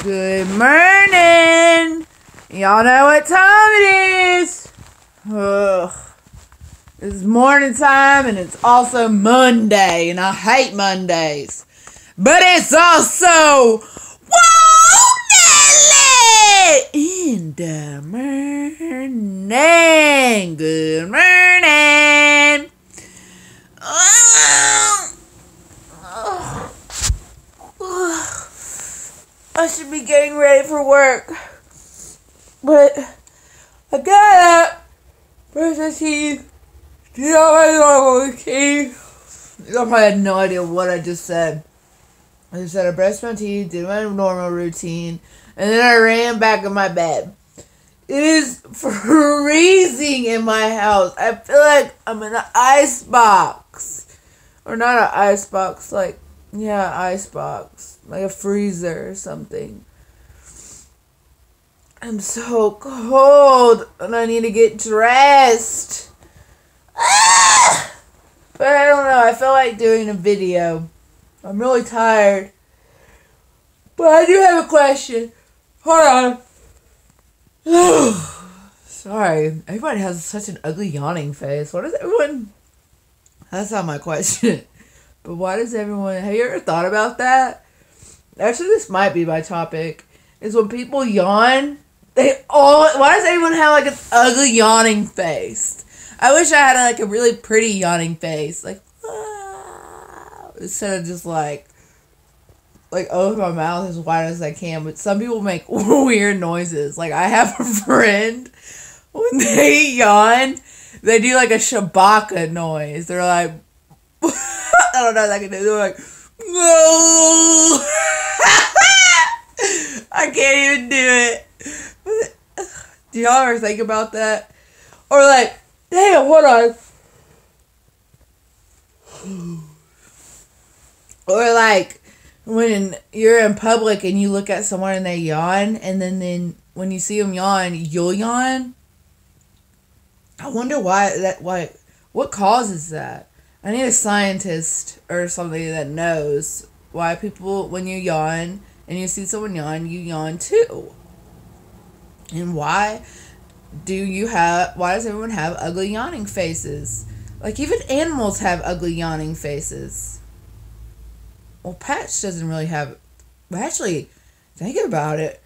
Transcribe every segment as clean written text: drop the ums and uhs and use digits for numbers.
Good morning! Y'all know what time it is! Ugh. It's morning time and it's also Monday, and I hate Mondays. But it's also in the morning. Good morning! I should be getting ready for work, but I got up, brushed my teeth, did all my normal routine. You probably had no idea what I just said. I just said I brushed my teeth, did my normal routine, and then I ran back in my bed. It is freezing in my house. I feel like I'm in an ice box. Or not an ice box, ice box. Like a freezer or something. I'm so cold and I need to get dressed. But I don't know. I feel like doing a video. I'm really tired. But I do have a question. Hold on. Sorry. Everybody has such an ugly yawning face. What is everyone... That's not my question. But why does everyone... Have you ever thought about that? Actually, this might be my topic. Is when people yawn, why does everyone have like an ugly yawning face? I wish I had a really pretty yawning face. Instead of just open my mouth as wide as I can. But some people make weird noises. Like, I have a friend, when they yawn, they do like a Chewbacca noise. They're like, I don't know what I can do. They're like, no. I can't even do it. Do y'all ever think about that? Or like, damn, hold on. Or like, when you're in public and you look at someone and they yawn, and then when you see them yawn, you'll yawn. I wonder what causes that? I need a scientist or somebody that knows why people, when you yawn and you see someone yawn, you yawn too. And why does everyone have ugly yawning faces? Like, even animals have ugly yawning faces. Well, Patch doesn't really have... Actually, think about it.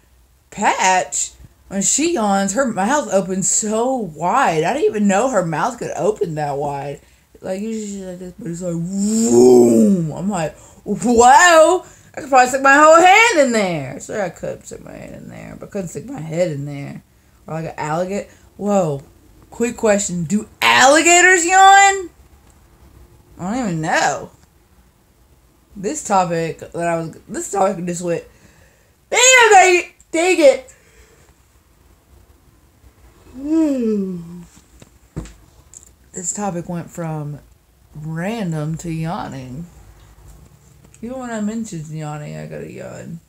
Patch, when she yawns, her mouth opens so wide. I didn't even know her mouth could open that wide. Like, usually she's like this, but it's like, boom. I'm like, whoa. I could probably stick my whole hand in there. Sure, I could stick my hand in there, but I couldn't stick my head in there. Or like an alligator. Whoa. Quick question. Do alligators yawn? I don't even know. This topic just went, dang it. This topic went from random to yawning. Even when I mentioned yawning, I gotta yawn.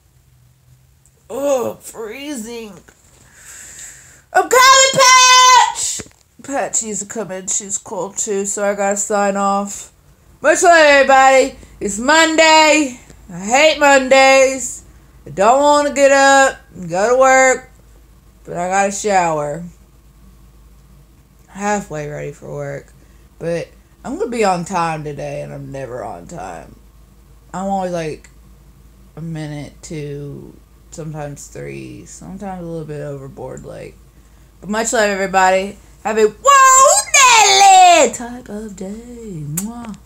Oh, freezing. I'm coming, Patch! Patch needs to come in. She's cold too, so I gotta sign off. Much love, everybody. It's Monday. I hate Mondays. I don't want to get up and go to work, but I gotta shower. Halfway ready for work, but I'm gonna be on time today, and I'm never on time. I'm always like a minute, 2, sometimes 3, sometimes a little bit overboard late. But much love, everybody. Have a whoa, Nelly type of day. Mwah.